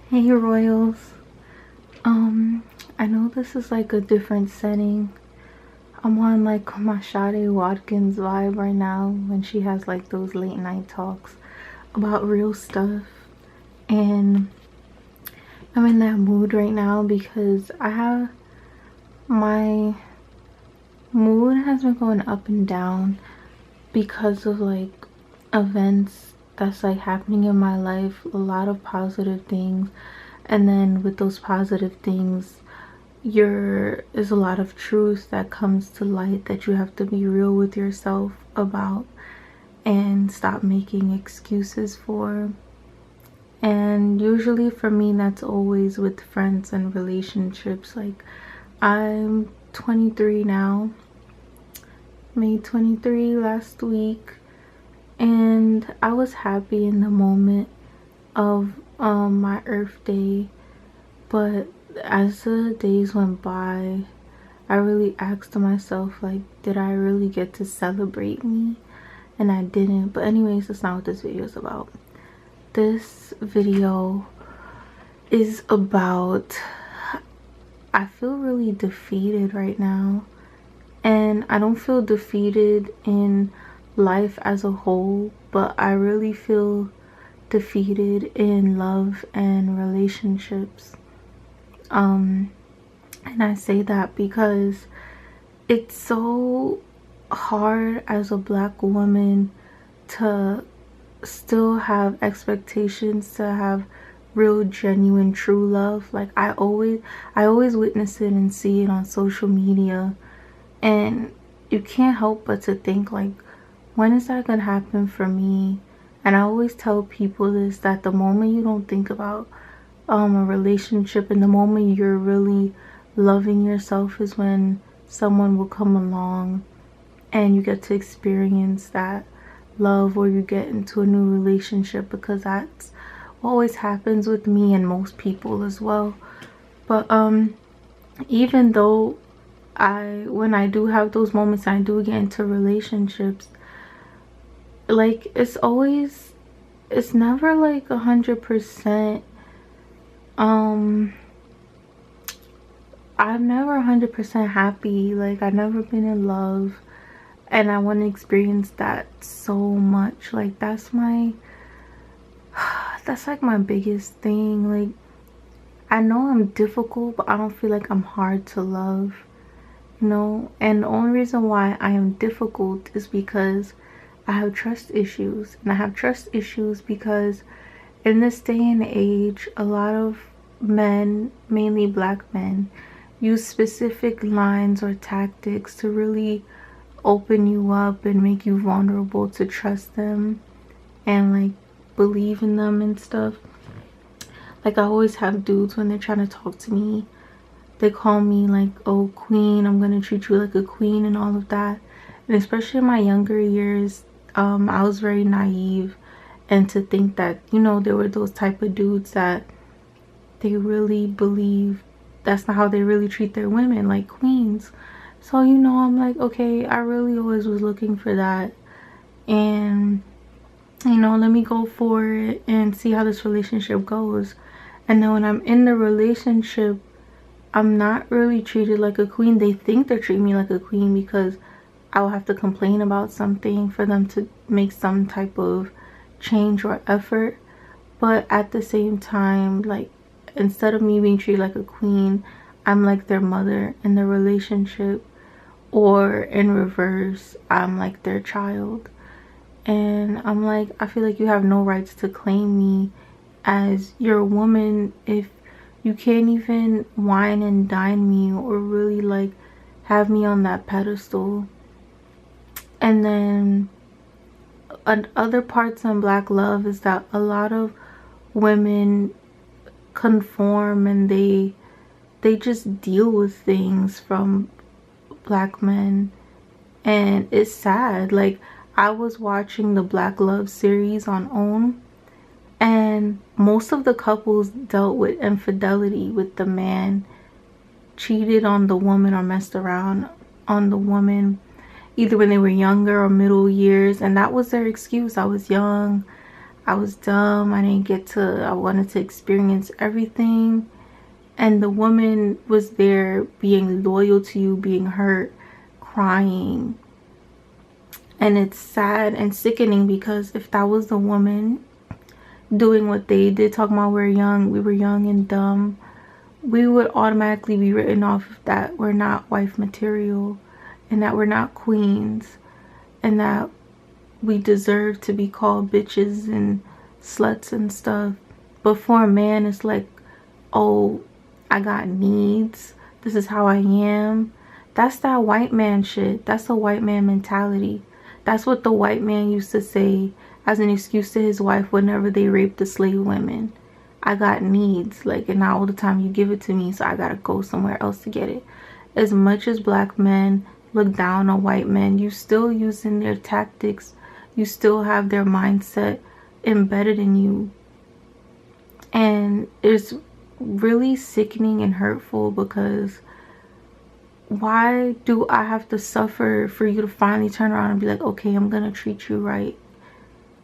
Hey Royals. I know this is like a different setting. I'm on like my Sade Watkins vibe right now when she has like those late night talks about real stuff. And I'm in that mood right now because my mood has been going up and down because of like events that's like happening in my life, a lot of positive things, and then with those positive things is a lot of truth that comes to light that you have to be real with yourself about and stop making excuses for. And usually for me that's always with friends and relationships. Like, I'm 23 now, made 23 last week, and I was happy in the moment of my Earth Day, but as the days went by, I really asked myself, like, did I really get to celebrate me? And I didn't. But anyways, that's not what this video is about. This video is about, I feel really defeated right now. And I don't feel defeated in life as a whole, but I really feel defeated in love and relationships. And I say that because it's so hard as a black woman to still have expectations to have real, genuine, true love. Like, I always witness it and see it on social media, and you can't help but to think, like, when is that gonna happen for me? And I always tell people this, that the moment you don't think about a relationship and the moment you're really loving yourself is when someone will come along and you get to experience that love, or you get into a new relationship, because that's what always happens with me and most people as well. But even though when I do have those moments, I do get into relationships, like, it's never like 100%. I'm never 100% happy. Like, I've never been in love, and I want to experience that so much. Like, that's like my biggest thing. Like, I know I'm difficult, but I don't feel like I'm hard to love, you know? And the only reason why I am difficult is because I have trust issues. And I have trust issues because in this day and age, a lot of men, mainly black men, use specific lines or tactics to really open you up and make you vulnerable to trust them and like believe in them and stuff. Like, I always have dudes, when they're trying to talk to me, they call me like, oh, queen, I'm gonna treat you like a queen and all of that. And especially in my younger years, I was very naive, and to think that, you know, there were those type of dudes that they really believe that's not how they really treat their women, like queens. So, you know, I'm like, okay, I really always was looking for that, and, you know, let me go for it and see how this relationship goes. And then when I'm in the relationship, I'm not really treated like a queen. They think they're treating me like a queen because I will have to complain about something for them to make some type of change or effort. But at the same time, like, instead of me being treated like a queen, I'm like their mother in the relationship, or in reverse, I'm like their child. And I'm like, I feel like you have no rights to claim me as your woman if you can't even wine and dine me or really like have me on that pedestal. And then other parts in black love is that a lot of women conform, and they just deal with things from black men, and it's sad. Like, I was watching the Black Love series on OWN, and most of the couples dealt with infidelity, with the man cheated on the woman or messed around on the woman, either when they were younger or middle years, and that was their excuse. I was young, I was dumb. I wanted to experience everything. And the woman was there being loyal to you, being hurt, crying. And it's sad and sickening, because if that was the woman doing what they did, talking about we were young and dumb, we would automatically be written off that we're not wife material, and that we're not queens, and that we deserve to be called bitches and sluts and stuff. But for a man, it's like, oh, I got needs, this is how I am. That's that white man shit. That's the white man mentality. That's what the white man used to say as an excuse to his wife whenever they raped the slave women. I got needs, like, and not all the time you give it to me, so I gotta go somewhere else to get it. As much as black men look down on white men, you still using their tactics. You still have their mindset embedded in you. And it's really sickening and hurtful, because why do I have to suffer for you to finally turn around and be like, okay, I'm gonna treat you right.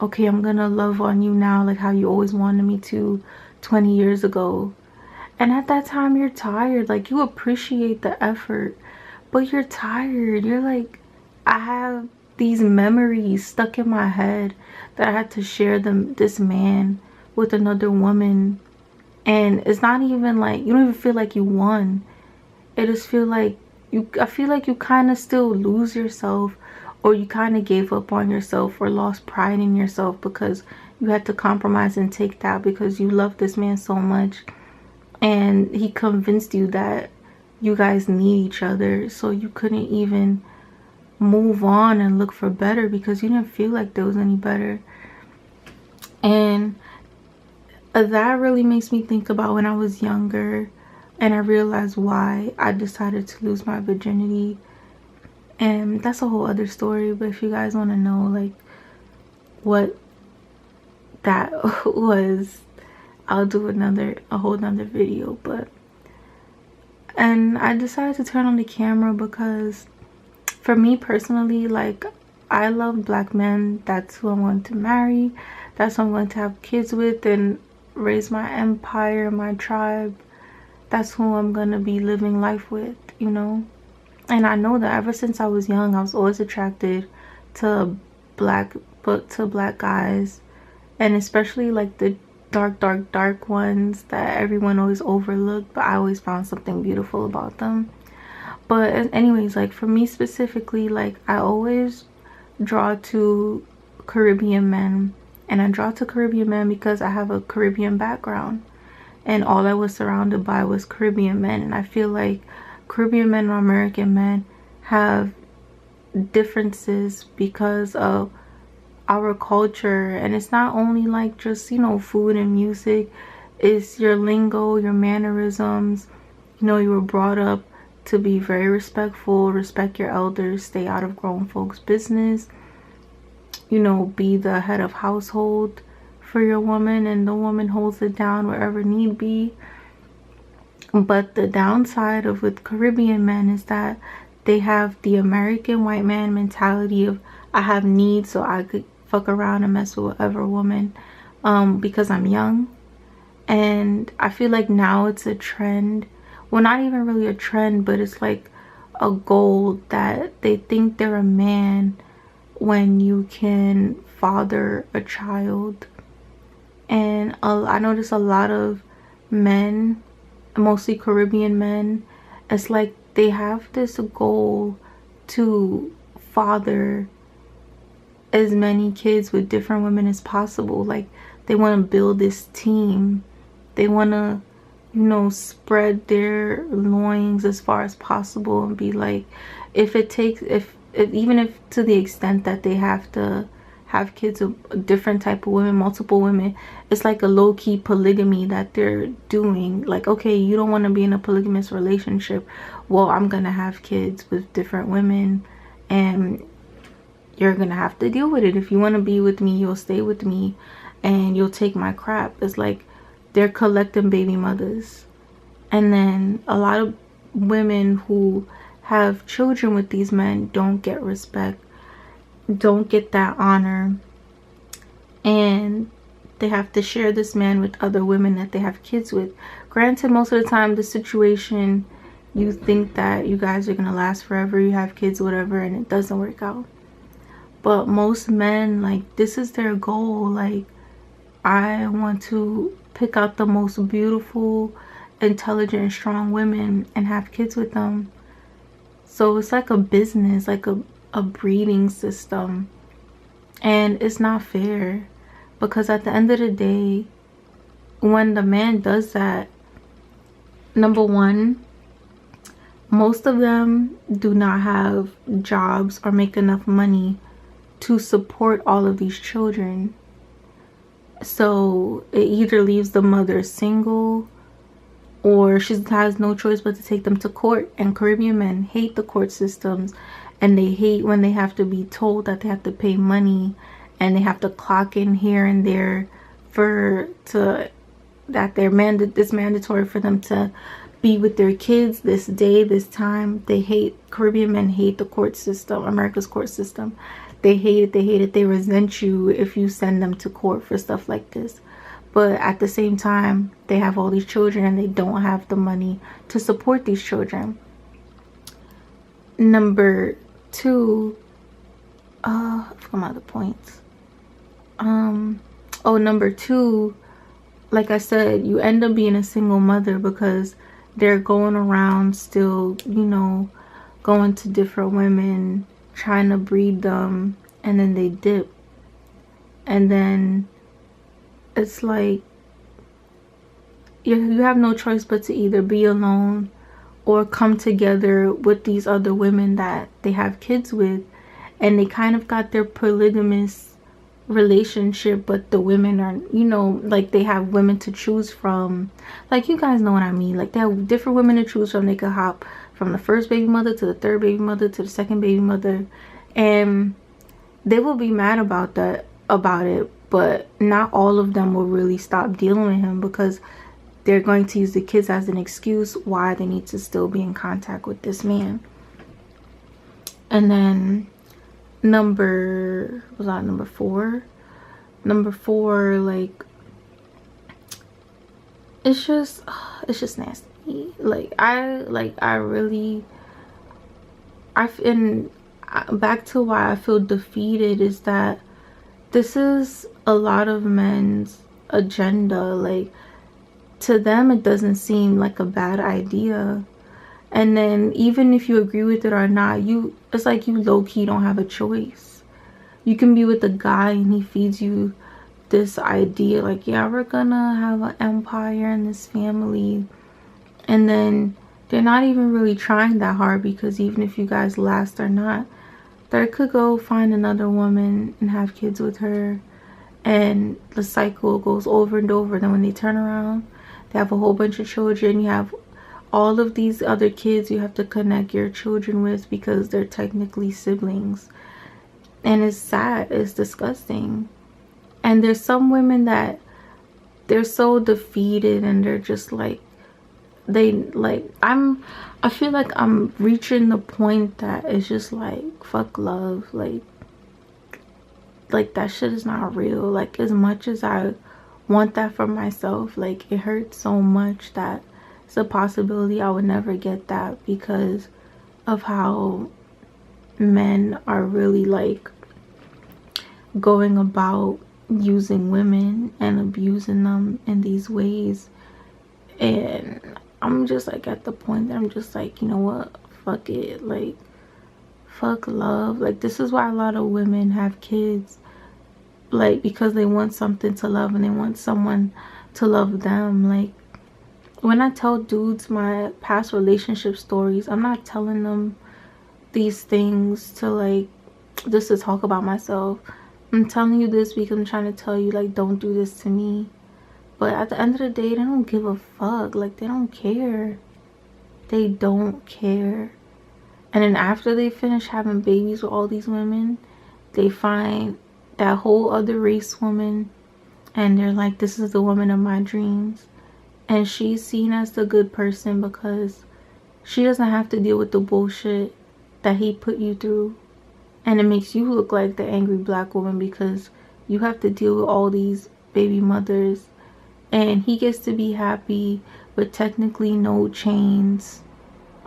Okay, I'm gonna love on you now like how you always wanted me to 20 years ago. And at that time, you're tired. Like, you appreciate the effort, but you're tired. You're like, I have these memories stuck in my head that I had to share this man with another woman. And it's not even like, you don't even feel like you won. It just feel like I feel like you kind of still lose yourself, or you kind of gave up on yourself, or lost pride in yourself, because you had to compromise and take that because you love this man so much, and he convinced you that you guys need each other, so you couldn't even move on and look for better because you didn't feel like there was any better. And that really makes me think about when I was younger, and I realized why I decided to lose my virginity. And that's a whole other story, but if you guys want to know like what that was, I'll do a whole nother video. And I decided to turn on the camera because for me personally, like, I love black men. That's who I'm going to marry. That's who I'm going to have kids with and raise my empire, my tribe. That's who I'm going to be living life with, you know. And I know that ever since I was young, I was always attracted to black guys, and especially like the dark ones that everyone always overlooked, but I always found something beautiful about them. But anyways, like for me specifically, like I always draw to Caribbean men, and I draw to Caribbean men because I have a Caribbean background, and all I was surrounded by was Caribbean men. And I feel like Caribbean men and American men have differences because of our culture. And it's not only like just, you know, food and music, it's your lingo, your mannerisms. You know, you were brought up to be very respectful, respect your elders, stay out of grown folks' business, you know, be the head of household for your woman, and the woman holds it down wherever need be. But the downside of with Caribbean men is that they have the American white man mentality of, I have needs, so I could fuck around and mess with whatever woman because I'm young. And I feel like now it's a trend, well, not even really a trend, but it's like a goal that they think they're a man when you can father a child. And I notice a lot of men, mostly Caribbean men, it's like they have this goal to father as many kids with different women as possible. Like they want to build this team. They want to, you know, spread their loins as far as possible and be like, if it takes, even if to the extent that they have to have kids with a different type of women, multiple women, it's like a low-key polygamy that they're doing. Like, okay, you don't want to be in a polygamous relationship, well, I'm gonna have kids with different women, and you're gonna have to deal with it. If you want to be with me, you'll stay with me and you'll take my crap. It's like they're collecting baby mothers. And then a lot of women who have children with these men don't get respect, don't get that honor. And they have to share this man with other women that they have kids with. Granted, most of the time the situation, you think that you guys are gonna last forever, you have kids, whatever, and it doesn't work out. But most men, like, this is their goal. Like, I want to pick out the most beautiful, intelligent, strong women and have kids with them. So it's like a business, like a breeding system. And it's not fair, because at the end of the day, when the man does that, number one, most of them do not have jobs or make enough money to support all of these children. So it either leaves the mother single, or she has no choice but to take them to court. And Caribbean men hate the court systems, and they hate when they have to be told that they have to pay money and they have to clock in here and there that it's mandatory for them to be with their kids this day, this time. They hate, Caribbean men hate the court system, America's court system. They hate it, they hate it. They resent you if you send them to court for stuff like this. But at the same time, they have all these children and they don't have the money to support these children. Number two, I forgot my other points. Number two, like I said, you end up being a single mother because they're going around still, you know, going to different women, trying to breed them, and then they dip. And then it's like you have no choice but to either be alone or come together with these other women that they have kids with. And they kind of got their polygamous relationship, but the women are, you know, like, they have women to choose from. Like, you guys know what I mean. Like, they have different women to choose from. They could hop from the first baby mother to the third baby mother to the second baby mother, and they will be mad about it, but not all of them will really stop dealing with him, because they're going to use the kids as an excuse why they need to still be in contact with this man. And then number four, like, it's just nasty. And back to why I feel defeated is that this is a lot of men's agenda. Like, to them it doesn't seem like a bad idea, and then even if you agree with it or not, it's like you low-key don't have a choice. You can be with a guy and he feeds you this idea like, yeah, we're gonna have an empire in this family, and then they're not even really trying that hard, because even if you guys last or not, they could go find another woman and have kids with her, and the cycle goes over and over. Then when they turn around, they have a whole bunch of children. You have all of these other kids you have to connect your children with, because they're technically siblings. And it's sad, it's disgusting. And there's some women that they're so defeated, and they're just like, I feel like I'm reaching the point that it's just like, fuck love. Like that shit is not real. Like, as much as I want that for myself, like, it hurts so much that it's a possibility I would never get that, because of how men are really, like, going about using women and abusing them in these ways. And I'm just like at the point that I'm just like, you know what, fuck it. Like, fuck love. Like, this is why a lot of women have kids, like, because they want something to love and they want someone to love them. Like, when I tell dudes my past relationship stories, I'm not telling them these things to, like, just to talk about myself. I'm telling you this because I'm trying to tell you, like, don't do this to me. But at the end of the day, they don't give a fuck. Like, they don't care. They don't care. And then after they finish having babies with all these women, they find that whole other race woman, and they're like, this is the woman of my dreams. And she's seen as the good person because she doesn't have to deal with the bullshit that he put you through. And it makes you look like the angry black woman because you have to deal with all these baby mothers, and he gets to be happy with technically no chains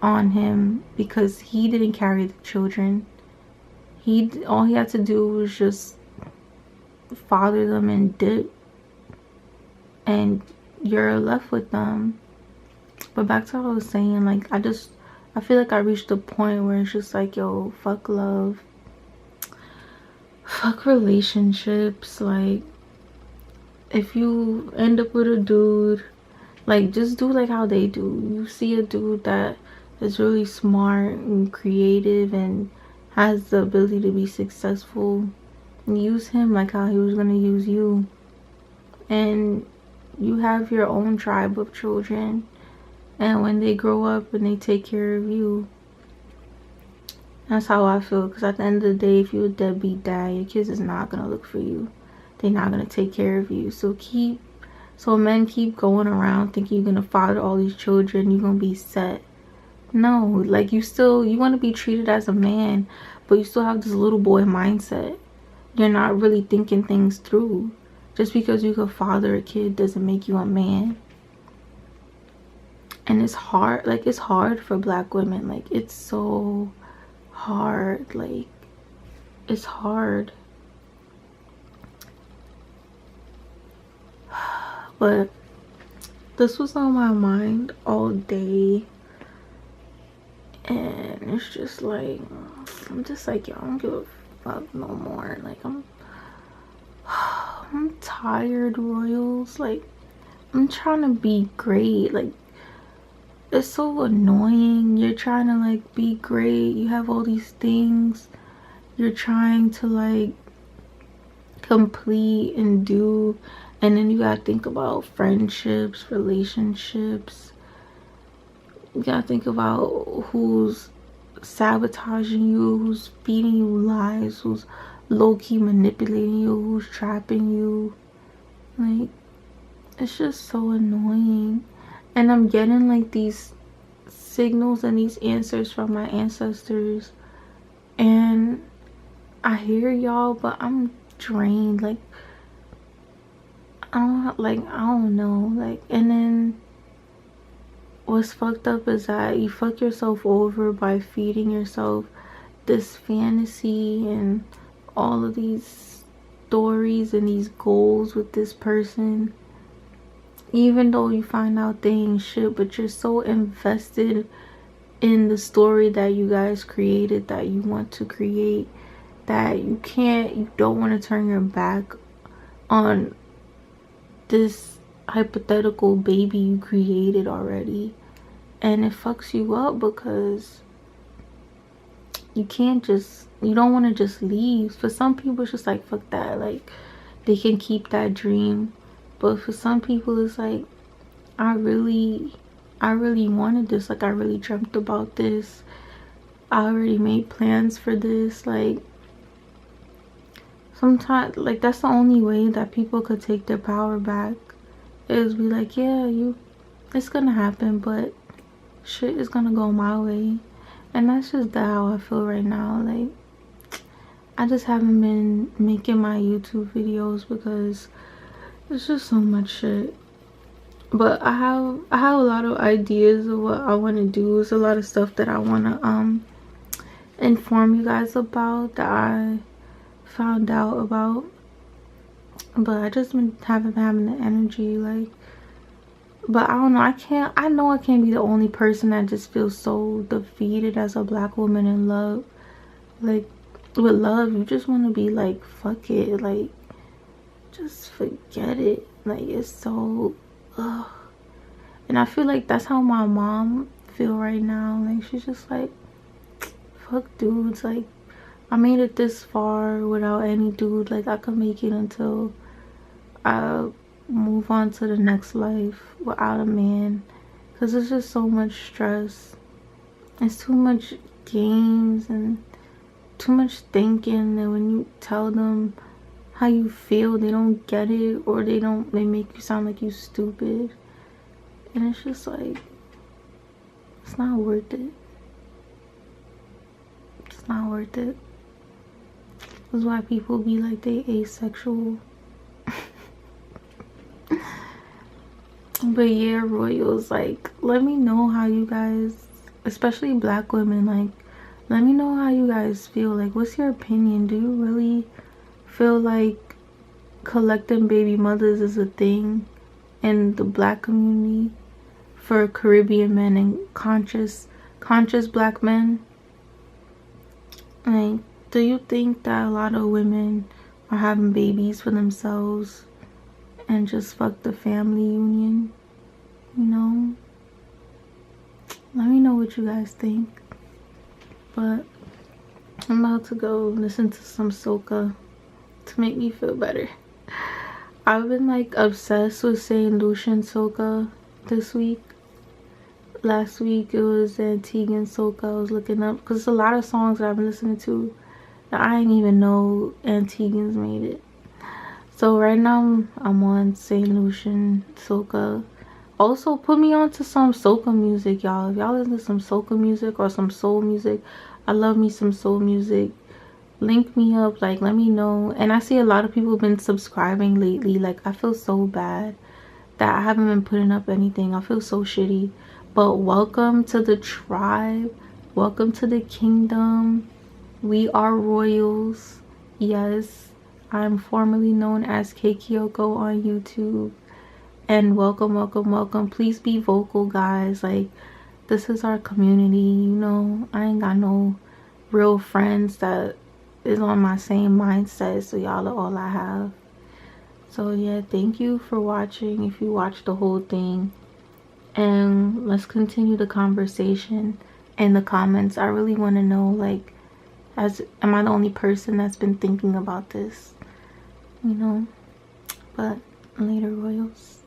on him because he didn't carry the children. All he had to do was just father them and dip, and you're left with them. But back to what I was saying, like, I feel like I reached a point where it's just like, yo, fuck love, fuck relationships. Like, if you end up with a dude, like, just do like how they do. You see a dude that is really smart and creative and has the ability to be successful, use him like how he was gonna use you. And you have your own tribe of children, and when they grow up and they take care of you, that's how I feel. Because at the end of the day, if you're a deadbeat dad, your kids is not gonna look for you. They're not gonna take care of you. So men keep going around thinking you're gonna father all these children, you're gonna be set. No, like, you want to be treated as a man, but you still have this little boy mindset. You're not really thinking things through. Just because you could father a kid doesn't make you a man. And it's hard. Like, it's hard for black women. Like, it's so hard. Like, it's hard. But this was on my mind all day. And it's just like, I'm just like, yo, I don't give a fuck no more. Like, I'm tired, Royals. Like, I'm trying to be great. Like, it's so annoying. You're trying to, like, be great. You have all these things you're trying to, like, complete and do. And then you gotta think about friendships, relationships. You gotta think about who's sabotaging you, who's feeding you lies, who's low-key manipulating you, who's trapping you. Like, it's just so annoying. And I'm getting, like, these signals and these answers from my ancestors, and I hear y'all, but I'm drained. Like, I don't know. Like, and then what's fucked up is that you fuck yourself over by feeding yourself this fantasy and all of these stories and these goals with this person, even though you find out they ain't shit. But you're so invested in the story that you guys created, that you want to create, that you don't want to turn your back on this hypothetical baby you created already. And it fucks you up because you don't want to just leave. For some people, it's just like, fuck that, like, they can keep that dream. But for some people, it's like, I really wanted this. Like, I really dreamt about this. I already made plans for this. Like, sometimes, like, that's the only way that people could take their power back, is be like, yeah, it's gonna happen, but shit is gonna go my way. And that's just how I feel right now. Like, I just haven't been making my YouTube videos because it's just so much shit. But I have a lot of ideas of what I want to do. There's a lot of stuff that I want to inform you guys about, that I found out about, but I just haven't been having the energy. Like, but I don't know, I know I can't be the only person that just feels so defeated as a black woman in love. Like, with love, you just want to be like, fuck it, like, just forget it. Like, it's so ugh. And I feel like that's how my mom feel right now. Like, she's just like, fuck dudes. Like, I made it this far without any dude. Like, I could make it until I move on to the next life without a man, because it's just so much stress. It's too much games and too much thinking, and when you tell them how you feel, they don't get it, or they make you sound like you stupid. And it's just like, it's not worth it. It's not worth it. That's why people be like, they asexual. But yeah, royals, like, let me know how you guys, especially black women, like, let me know how you guys feel. Like, what's your opinion? Do you really feel like collecting baby mothers is a thing in the black community for Caribbean men and conscious black men? Like, do you think that a lot of women are having babies for themselves and just fuck the family union? You know? Let me know what you guys think. But I'm about to go listen to some soca to make me feel better. I've been like obsessed with Saint Lucian soca this week. Last week it was Antiguan soca I was looking up, because there's a lot of songs that I've been listening to that I didn't even know Antiguans made it. So right now I'm on Saint Lucian soca. Also put me on to some soca music, y'all. If y'all listen to some soca music or some soul music, I love me some soul music. Link me up, like, let me know. And I see a lot of people have been subscribing lately. Like, I feel so bad that I haven't been putting up anything. I feel so shitty. But welcome to the tribe. Welcome to the kingdom. We are royals. Yes, I'm formerly known as Kyoko on YouTube. And welcome, welcome, welcome. Please be vocal, guys. Like, this is our community, you know. I ain't got no real friends that is on my same mindset, so y'all are all I have. So yeah, thank you for watching if you watched the whole thing, and let's continue the conversation in the comments. I really want to know, like, am I the only person that's been thinking about this, you know? But later, royals.